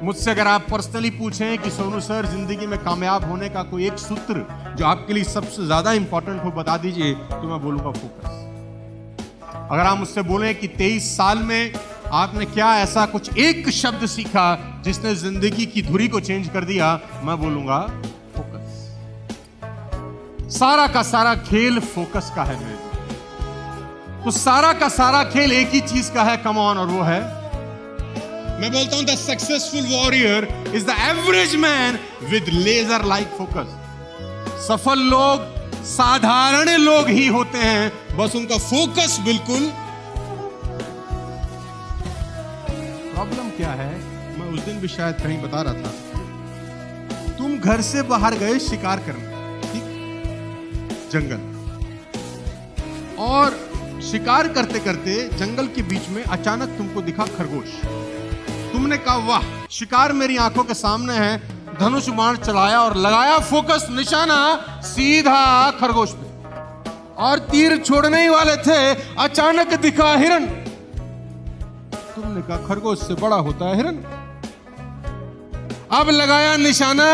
मुझसे अगर आप पर्सनली पूछें कि सोनू सर जिंदगी में कामयाब होने का कोई एक सूत्र जो आपके लिए सबसे ज्यादा इंपॉर्टेंट हो बता दीजिए, तो मैं बोलूंगा फोकस। अगर आप मुझसे बोलें कि 23 साल में आपने क्या ऐसा कुछ एक शब्द सीखा जिसने जिंदगी की धुरी को चेंज कर दिया, मैं बोलूंगा फोकस। सारा का सारा खेल फोकस का है मेरे दोस्त। तो सारा का सारा खेल एक ही चीज का है, कम ऑन, और वो है, मैं बोलता हूं the successful warrior is the average man with laser like focus. सफल लोग साधारण लोग ही होते हैं, बस उनका फोकस बिल्कुल। प्रॉब्लम क्या है, मैं उस दिन भी शायद कहीं बता रहा था, तुम घर से बाहर गए शिकार करने, ठीक, जंगल, और शिकार करते करते जंगल के बीच में अचानक तुमको दिखा खरगोश। तुमने कहा वाह, शिकार मेरी आंखों के सामने है, धनुष बाण चलाया और लगाया फोकस, निशाना सीधा खरगोश पे, और तीर छोड़ने ही वाले थे, अचानक दिखा हिरन। तुमने कहा खरगोश से बड़ा होता है हिरन। अब लगाया निशाना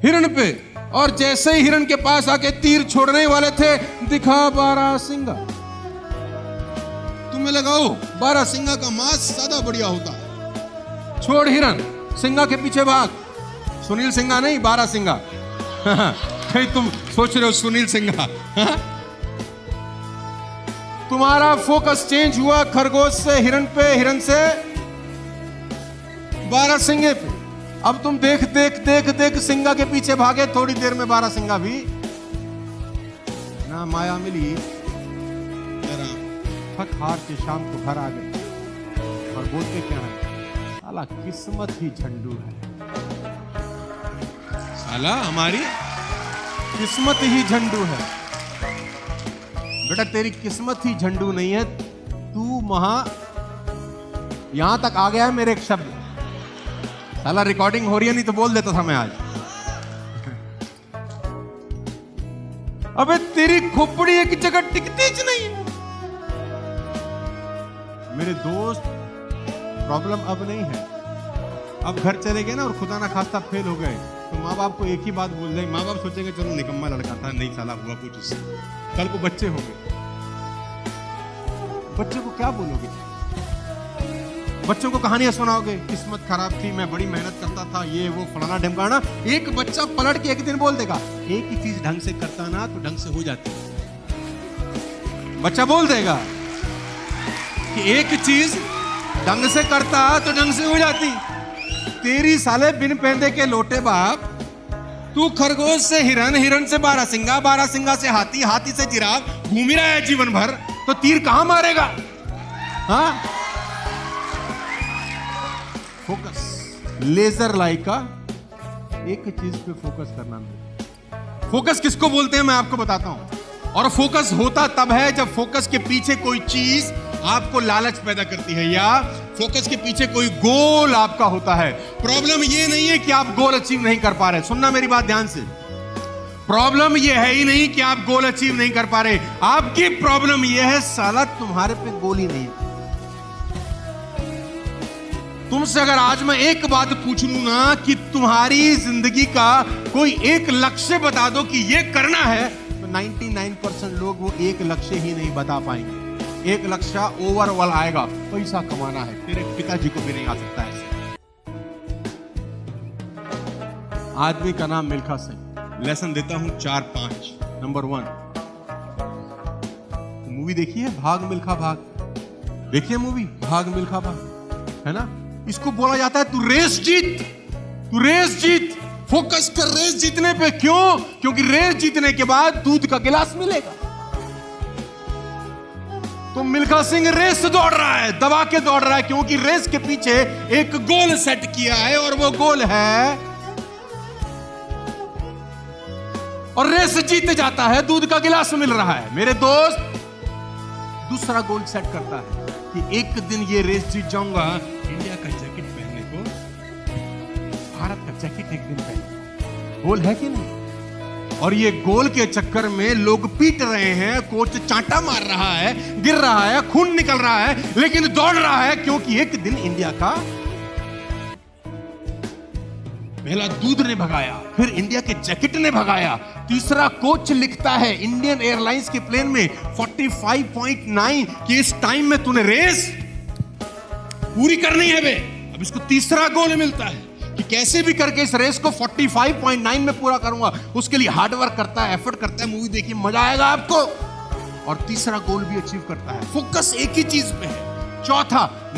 हिरन पे, और जैसे ही हिरन के पास आके तीर छोड़ने ही वाले थे, दिखा बारहसिंगा। तुम्हें लगाओ बारहसिंगा का मांस ज्यादा बढ़िया होता है, छोड़ हिरन, सिंगा के पीछे भाग। सुनील सिंगा नहीं, बारहसिंगा। कहीं तुम सोच रहे हो सुनील सिंगा। तुम्हारा फोकस चेंज हुआ खरगोश से हिरन पे, हिरन से बारहसिंगे पे। अब तुम देख देख देख देख सिंगा के पीछे भागे, थोड़ी देर में बारहसिंगा भी ना माया मिली, थक हार के शाम को घर आ गए और बोलते क्या है, साला किस्मत ही झंडू है, साला हमारी किस्मत ही झंडू है। बेटा तेरी किस्मत ही झंडू नहीं है, तू यहां तक आ गया है मेरे एक शब्द। साला रिकॉर्डिंग हो रही है, नहीं तो बोल देता था मैं आज। अबे तेरी खोपड़ी एक जगह टिकती ज नहीं है मेरे दोस्त। प्रॉब्लम अब नहीं है, अब घर चले गए ना और खुदा ना खास्ता फेल हो गए, तो माँ बाप को एक ही बात बोल दें, माँ बाप सोचेंगे चलो निकम्मा लड़का था, नहीं साला हुआ कुछ उससे। कल को बच्चे हो गए, बच्चे को क्या बोलोगे? बच्चों को कहानियां सुनाओगे, किस्मत खराब थी, मैं बड़ी मेहनत करता था, ये वो फलाना ढमकाना। एक बच्चा पलट के एक दिन बोल देगा, एक ही चीज ढंग से करता ना तो ढंग से हो जाती। बच्चा बोल देगा कि एक चीज ढंग से करता तो ढंग से हो जाती। तेरी साले बिन पहनदे के लोटे बाप, तू खरगोश से हिरन, हिरन से बारहसिंगा, बारहसिंगा से हाथी, हाथी से जिराफ, घूम ही रहा है जीवन भर, तो तीर कहां मारेगा? हाँ, फोकस, लेजर लाइक का एक चीज पे फोकस करना। फोकस किसको बोलते हैं मैं आपको बताता हूं। और फोकस होता तब है जब फोकस के पीछे कोई चीज आपको लालच पैदा करती है, या फोकस के पीछे कोई गोल आपका होता है। प्रॉब्लम ये नहीं है कि आप गोल अचीव नहीं कर पा रहे, सुनना मेरी बात ध्यान से। प्रॉब्लम ये है ही नहीं कि आप गोल अचीव नहीं कर पा रहे, आपकी प्रॉब्लम ये है साला तुम्हारे पे गोल ही नहीं है। तुमसे अगर आज मैं एक बात पूछ लूं ना कि तुम्हारी जिंदगी का कोई एक लक्ष्य बता दो कि ये करना है, तो 99% लोग वो एक लक्ष्य ही नहीं बता पाएंगे। एक लक्ष्य ओवरऑल आएगा, पैसा कमाना है, तेरे पिताजी को भी नहीं आ सकता ऐसे। आदमी का नाम मिल्खा सिंह। लेसन देता हूं 4-5। नंबर 1, मूवी देखी है भाग मिल्खा भाग? देखिए मूवी भाग मिल्खा भाग, है ना? इसको बोला जाता है तू रेस जीत, तू रेस जीत, फोकस कर रेस जीतने पे। क्यों? क्योंकि रेस जीतने के बाद दूध का गिलास मिलेगा। तो मिल्खा सिंह रेस दौड़ रहा है, दबा के दौड़ रहा है, क्योंकि रेस के पीछे एक गोल सेट किया है, और वो गोल है, और रेस जीत जाता है, दूध का गिलास मिल रहा है। मेरे दोस्त दूसरा गोल सेट करता है कि एक दिन ये रेस जीत जाऊंगा, इंडिया का जैकेट पहनने को, भारत का जैकेट एक दिन पहनने। गोल है कि नहीं? और ये गोल के चक्कर में लोग पीट रहे हैं, कोच चांटा मार रहा है, गिर रहा है, खून निकल रहा है, लेकिन दौड़ रहा है, क्योंकि एक दिन इंडिया का पहला दूध ने भगाया, फिर इंडिया के जैकेट ने भगाया, तीसरा कोच लिखता है इंडियन एयरलाइंस के प्लेन में 45.9 कि इस टाइम में तूने रेस पूरी करनी है बे। अब इसको तीसरा गोल मिलता है कि कैसे भी करके इस रेस को 45.9 में पूरा करूंगा। उसके लिए हार्ड वर्क करता है, एफर्ट करता है। मूवी देखिए, मजा आएगा आपको। और तीसरा गोल भी अचीव करता है। फोकस एक ही चीज पे है। चौथा